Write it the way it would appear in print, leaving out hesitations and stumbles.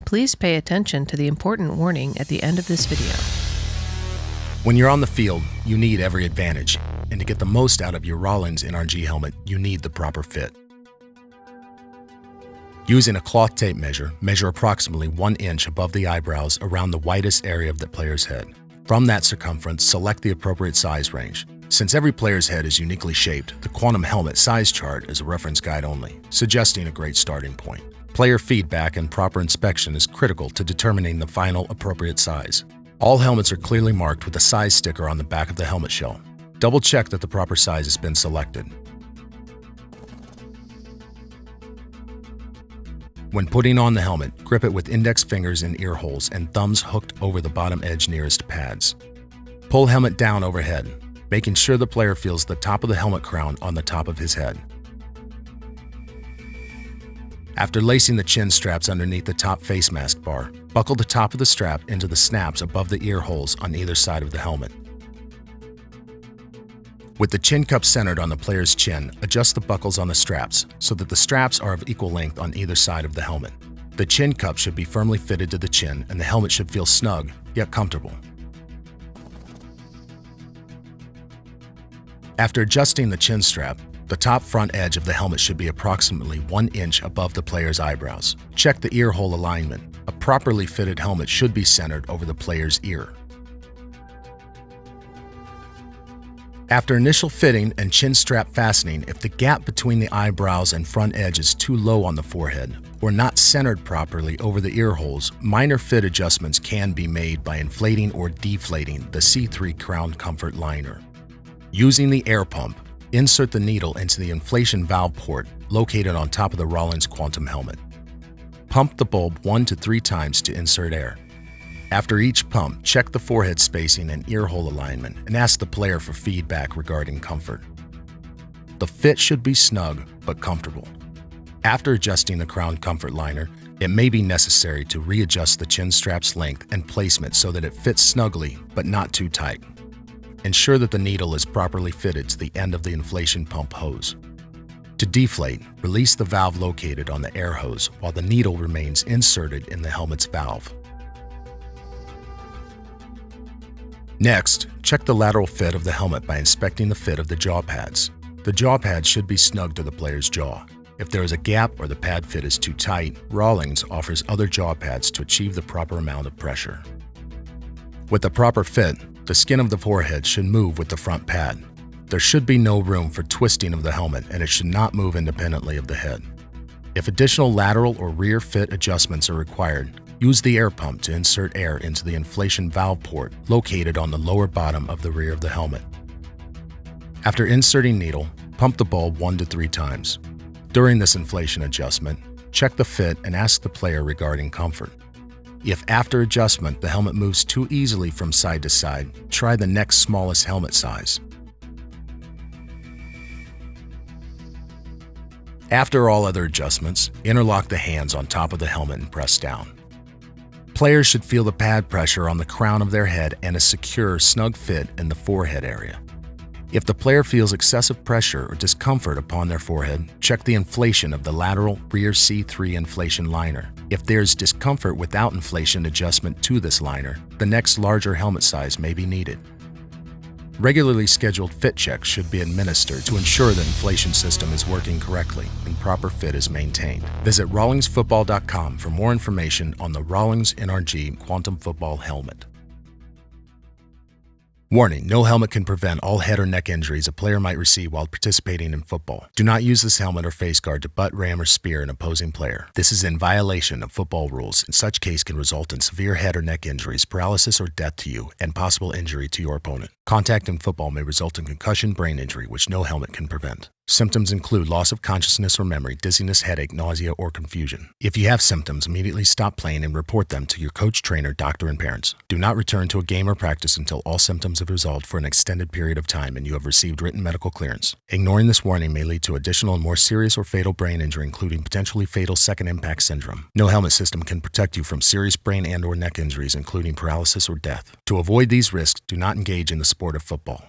Please pay attention to the important warning at the end of this video. When you're on the field, you need every advantage, and to get the most out of your Rawlings NRG helmet, you need the proper fit. Using a cloth tape measure, measure approximately 1 inch above the eyebrows around the widest area of the player's head. From that circumference, select the appropriate size range. Since every player's head is uniquely shaped, the Quantum helmet size chart is a reference guide only, suggesting a great starting point. Player feedback and proper inspection is critical to determining the final appropriate size. All helmets are clearly marked with a size sticker on the back of the helmet shell. Double check that the proper size has been selected. When putting on the helmet, grip it with index fingers in ear holes and thumbs hooked over the bottom edge nearest pads. Pull helmet down overhead, making sure the player feels the top of the helmet crown on the top of his head. After lacing the chin straps underneath the top face mask bar, buckle the top of the strap into the snaps above the ear holes on either side of the helmet. With the chin cup centered on the player's chin, adjust the buckles on the straps so that the straps are of equal length on either side of the helmet. The chin cup should be firmly fitted to the chin and the helmet should feel snug, yet comfortable. After adjusting the chin strap, the top front edge of the helmet should be approximately 1 inch above the player's eyebrows. Check the ear hole alignment. A properly fitted helmet should be centered over the player's ear. After initial fitting and chin strap fastening, if the gap between the eyebrows and front edge is too low on the forehead or not centered properly over the ear holes, minor fit adjustments can be made by inflating or deflating the C3 crown comfort liner. Using the air pump, insert the needle into the inflation valve port located on top of the Rawlings Quantum helmet. Pump the bulb 1 to 3 times to insert air. After each pump, check the forehead spacing and ear hole alignment and ask the player for feedback regarding comfort. The fit should be snug but comfortable. After adjusting the crown comfort liner, it may be necessary to readjust the chin strap's length and placement so that it fits snugly but not too tight. Ensure that the needle is properly fitted to the end of the inflation pump hose. To deflate, release the valve located on the air hose while the needle remains inserted in the helmet's valve. Next, check the lateral fit of the helmet by inspecting the fit of the jaw pads. The jaw pads should be snug to the player's jaw. If there is a gap or the pad fit is too tight, Rawlings offers other jaw pads to achieve the proper amount of pressure. With the proper fit, the skin of the forehead should move with the front pad. There should be no room for twisting of the helmet and it should not move independently of the head. If additional lateral or rear fit adjustments are required, use the air pump to insert air into the inflation valve port located on the lower bottom of the rear of the helmet. After inserting needle, pump the bulb 1 to 3 times. During this inflation adjustment, check the fit and ask the player regarding comfort. If after adjustment the helmet moves too easily from side to side, try the next smallest helmet size. After all other adjustments, interlock the hands on top of the helmet and press down. Players should feel the pad pressure on the crown of their head and a secure, snug fit in the forehead area. If the player feels excessive pressure or discomfort upon their forehead, check the inflation of the lateral rear C3 inflation liner. If there's discomfort without inflation adjustment to this liner, the next larger helmet size may be needed. Regularly scheduled fit checks should be administered to ensure the inflation system is working correctly and proper fit is maintained. Visit rawlingsfootball.com for more information on the Rawlings NRG Quantum Football Helmet. Warning: no helmet can prevent all head or neck injuries a player might receive while participating in football. Do not use this helmet or face guard to butt, ram, or spear an opposing player. This is in violation of football rules. In such case can result in severe head or neck injuries, paralysis, or death to you, and possible injury to your opponent. Contact in football may result in concussion, brain injury, which no helmet can prevent. Symptoms include loss of consciousness or memory, dizziness, headache, nausea, or confusion. If you have symptoms, immediately stop playing and report them to your coach, trainer, doctor, and parents. Do not return to a game or practice until all symptoms have resolved for an extended period of time and you have received written medical clearance. Ignoring this warning may lead to additional and more serious or fatal brain injury, including potentially fatal second impact syndrome. No helmet system can protect you from serious brain and/or neck injuries, including paralysis or death. To avoid these risks, do not engage in the sport of football.